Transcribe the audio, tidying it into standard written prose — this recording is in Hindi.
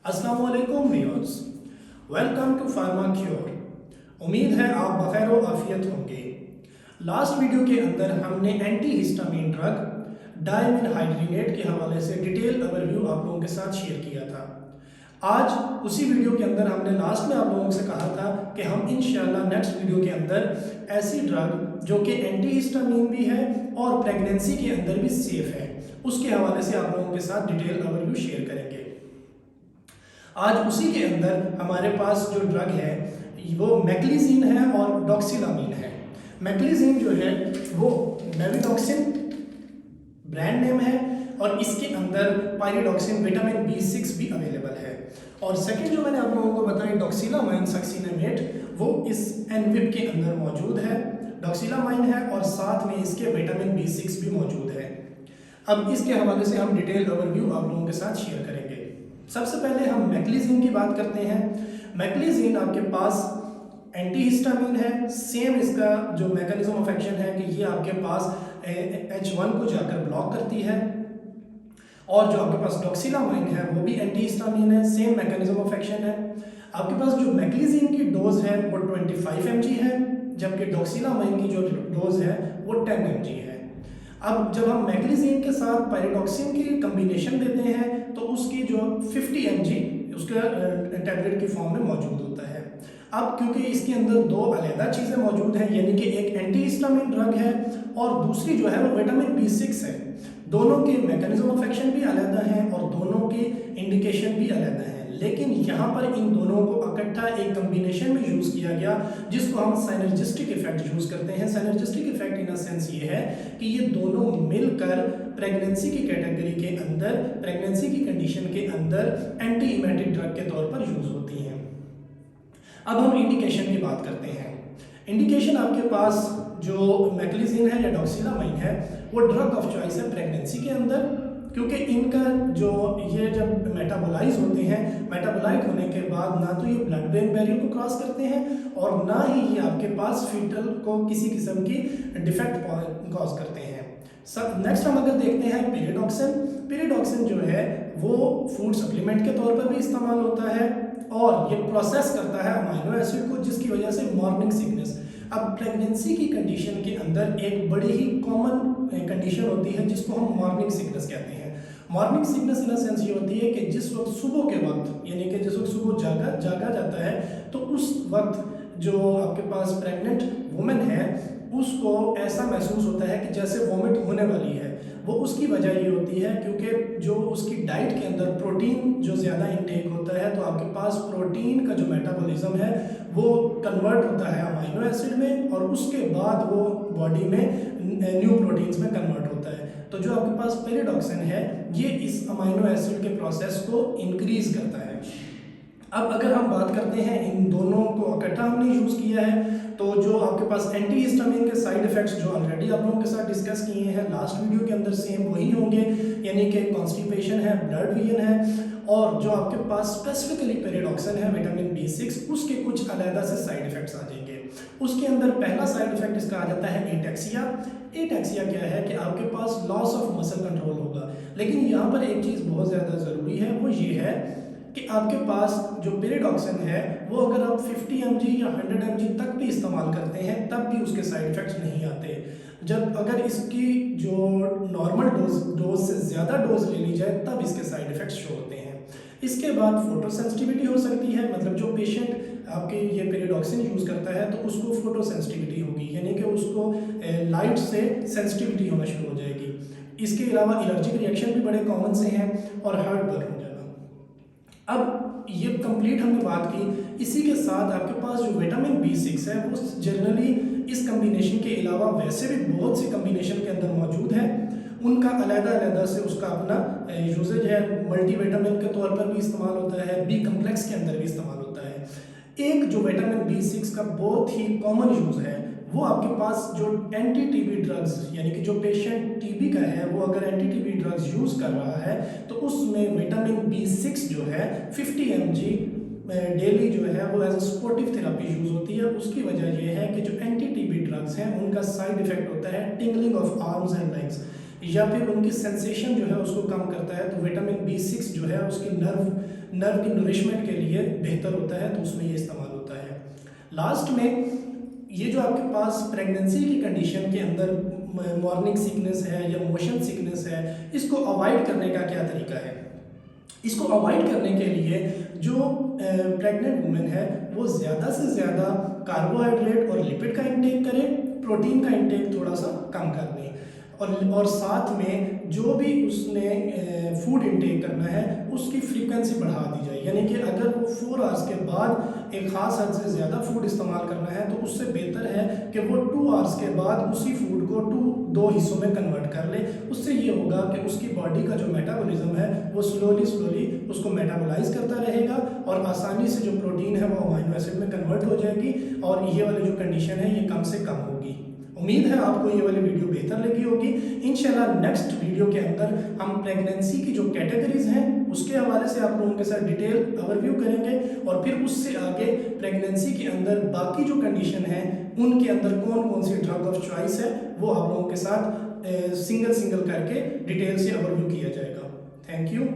अस्सलाम वालेकुम viewers, welcome to Pharma Cure. उम्मीद है आप बखैर व आफियत होंगे। लास्ट वीडियो के अंदर हमने एंटी हिस्टामिन ड्रग डायमिनहाइड्रिनेट के हवाले से डिटेल ओवरव्यू आप लोगों के साथ शेयर किया था। आज उसी वीडियो के अंदर हमने लास्ट में आप लोगों से कहा था कि हम इंशाल्लाह नेक्स्ट वीडियो के अंदर ऐसी ड्रग जो कि एंटी हिस्टामिन भी है और प्रेगनेंसी के अंदर भी सेफ है, उसके हवाले से आप लोगों के साथ डिटेल ओवरव्यू शेयर करेंगे। आज उसी के अंदर हमारे पास जो ड्रग है वो मैक्लिजीन है और डॉक्सिलामीन है। मैक्लिजीन जो है वो मेविडॉक्सिन ब्रांड नेम है और इसके अंदर पायरिडॉक्सिन विटामिन B6 भी अवेलेबल है। और सेकंड जो मैंने आप लोगों को बताया डॉक्सिलामाइन सक्सिनेमेट, वो इस एनविप के अंदर मौजूद है। डॉक्सिलामाइन है और साथ में इसके विटामिन B6 भी मौजूद है। अब इसके हवाले से हम डिटेल ओवरव्यू आप लोगों के साथ शेयर करेंगे। सबसे पहले हम मैक्लिजीन की बात करते हैं। मैक्लिजीन आपके पास एंटी हिस्टामिन है। सेम इसका जो मैकेनिज्म ऑफ एक्शन है कि ये आपके पास H1 को जाकर ब्लॉक करती है। और जो आपके पास डॉक्सिलामाइन है वो भी एंटी हिस्टामिन है, सेम मैकेनिज्म ऑफ एक्शन है। आपके पास जो मैक्लिजीन की डोज है वो 25 mg है, जबकि डॉक्सिलामाइन की जो डोज है वो 10 mg है। अब जब हम मैक्लिजीन के साथ पायरिडॉक्सिन की कम्बिनेशन देते हैं तो उसकी जो 50 mg उसका टैबलेट की फॉर्म में मौजूद होता है। अब क्योंकि इसके अंदर दो अलग चीज़ें मौजूद हैं, यानी कि एक एंटी हिस्टामिन ड्रग है और दूसरी जो है वो विटामिन B6 है। दोनों के मैकेनिज्म ऑफ एक्शन भी अलग हैं और दोनों के इंडिकेशन भी अलग हैं, लेकिन यहाँ पर इन दोनों को इकट्ठा एक कम्बिनेशन में यूज़ किया गया जिसको हम साइनर्जिस्टिक इफेक्ट यूज़ करते हैं। साइनर्जिस्टिक इफेक्ट इन अ सेंस ये है कि ये दोनों मिलकर प्रेगनेंसी की कैटेगरी के अंदर, प्रेगनेंसी की कंडीशन के अंदर एंटी इमेटिक ड्रग के तौर पर यूज़ होती हैं। अब हम इंडिकेशन की बात करते हैं। इंडिकेशन आपके पास जो मैक्लिजीन है या डॉक्सिलामाइन है वो ड्रग ऑफ चॉइस है प्रेगनेंसी के अंदर, क्योंकि इनका जो ये जब मेटाबोलाइज होते हैं, मेटाबोलाइट होने के बाद ना तो ये ब्लड ब्रेन बैरियर को क्रॉस करते हैं और ना ही ये आपके पास फीटल को किसी किस्म की डिफेक्ट कॉज करते हैं। सब नेक्स्ट हम अगर देखते हैं पेरिडॉक्सिन। पेरिडॉक्सिन जो है वो फूड सप्लीमेंट के तौर पर भी इस्तेमाल होता है और ये प्रोसेस करता है अमाइनो एसिड को, जिसकी वजह से मॉर्निंग सिकनेस। अब प्रेगनेंसी की कंडीशन के अंदर एक बड़ी ही कॉमन कंडीशन होती है जिसको हम मॉर्निंग सिकनेस कहते हैं। मॉर्निंग सिकनेस इन सेंस ये होती है कि जिस वक्त सुबह के वक्त, यानी कि जिस वक्त सुबह जागा जाता है तो उस वक्त जो आपके पास प्रेग्नेंट वुमेन है उसको ऐसा महसूस होता है कि जैसे वॉमिट होने वाली है। वो उसकी वजह ये होती है क्योंकि जो उसकी डाइट के अंदर प्रोटीन जो ज़्यादा इनटेक होता है, तो आपके पास प्रोटीन का जो मेटाबॉलिज्म है वो कन्वर्ट होता है अमाइनो एसिड में और उसके बाद वो बॉडी में न्यू प्रोटीन्स में कन्वर्ट होता है। तो जो आपके पास पेरिडॉक्सिन है ये इस अमाइनो एसिड के प्रोसेस को इंक्रीज करता है। अब अगर हम बात करते हैं इन दोनों को इकट्ठा हमने यूज़ किया है, तो जो आपके पास एंटी हिस्टामिन के साइड इफेक्ट्स जो ऑलरेडी आप लोगों के साथ डिस्कस किए हैं लास्ट वीडियो के अंदर, सेम वही होंगे, यानी कि कॉन्स्टिपेशन है, ब्लड विजन है और जो आपके पास स्पेसिफिकली पेरिडॉक्सिन है विटामिन B6, उसके कुछ अलग से साइड इफेक्ट्स आ जाएंगे। उसके अंदर पहला साइड इफेक्ट इसका आ जाता है एटेक्सिया। एटेक्सिया क्या है कि आपके पास लॉस ऑफ मसल कंट्रोल होगा, लेकिन यहाँ पर एक चीज़ बहुत ज़्यादा ज़रूरी है, वो ये है कि आपके पास जो पेरिडॉक्सिन है वो अगर आप 50 mg या 100 mg तक भी इस्तेमाल करते हैं तब भी उसके साइड इफ़ेक्ट्स नहीं आते। जब अगर इसकी जो नॉर्मल डोज से ज़्यादा डोज ले ली जाए तब इसके साइड इफ़ेक्ट्स शो होते हैं। इसके बाद फोटो सेंसिटिविटी हो सकती है, मतलब जो पेशेंट आपके ये पेरिडॉक्सिन यूज़ करता है तो उसको फोटो सेंसिटिविटी होगी, यानी कि उसको लाइट से सेंसिटिविटी होना शुरू हो जाएगी। इसके अलावा एलर्जिक रिएक्शन भी बड़े कॉमन से हैं और हार्ट बर्न हो जाना। अब ये कंप्लीट हमने बात की। इसी के साथ आपके पास जो विटामिन B6 है वो जनरली इस कम्बिनेशन के अलावा वैसे भी बहुत सी कम्बिनेशन के अंदर मौजूद है, उनका अलग से उसका अपना यूजेज है। मल्टीविटामिन के तौर पर भी इस्तेमाल होता है, बी कम्प्लेक्स के अंदर भी इस्तेमाल होता है। एक जो विटामिन B6 का बहुत ही कॉमन यूज़ है वो आपके पास जो एंटी टीबी ड्रग्स, यानी कि जो पेशेंट टीबी का है वो अगर एंटी टीबी ड्रग्स यूज़ कर रहा है तो उसमें विटामिन B6 जो है 50 mg डेली जो है वो as a supportive therapy use होती है। उसकी वजह ये है कि जो एंटी टीबी ड्रग्स हैं उनका साइड इफेक्ट होता है tingling of arms and legs, या फिर उनकी सेंसेशन जो है उसको कम करता है, तो विटामिन B6 जो है उसकी नर्व की नरिशमेंट के लिए बेहतर होता है, तो उसमें ये इस्तेमाल होता है। लास्ट में ये जो आपके पास प्रेगनेंसी की कंडीशन के अंदर मॉर्निंग सिकनेस है या मोशन सिकनेस है, इसको अवॉइड करने का क्या तरीका है? इसको अवॉइड करने के लिए जो प्रेग्नेंट वुमेन है वो ज़्यादा से ज़्यादा कार्बोहाइड्रेट और लिपिड का इंटेक करें, प्रोटीन का इंटेक थोड़ा सा कम कर दें, और साथ में जो भी उसने फूड इंटेक करना है उसकी फ्रीक्वेंसी बढ़ा दी जाए। यानी कि अगर वो 4 आवर्स के बाद एक ख़ास हद से ज़्यादा फूड इस्तेमाल करना है तो उससे बेहतर है कि वो 2 आवर्स के बाद उसी फूड को दो हिस्सों में कन्वर्ट कर ले। उससे ये होगा कि उसकी बॉडी का जो मेटाबॉलिज्म है वो स्लोली उसको मेटाबोलाइज करता रहेगा और आसानी से जो प्रोटीन है वो अमाइनो एसिड में कन्वर्ट हो जाएगी और ये वाली जो कंडीशन है ये कम से कम होगी। उम्मीद है आपको ये वाली वीडियो बेहतर लगी होगी। इंशाल्लाह नेक्स्ट वीडियो के अंदर हम प्रेगनेंसी की जो कैटेगरीज हैं उसके हवाले से आप लोगों के साथ डिटेल ओवरव्यू करेंगे और फिर उससे आगे प्रेगनेंसी के अंदर बाकी जो कंडीशन है उनके अंदर कौन कौन सी ड्रग ऑफ चॉइस है वो आप लोगों के साथ सिंगल करके डिटेल से ओवरव्यू किया जाएगा। Thank you.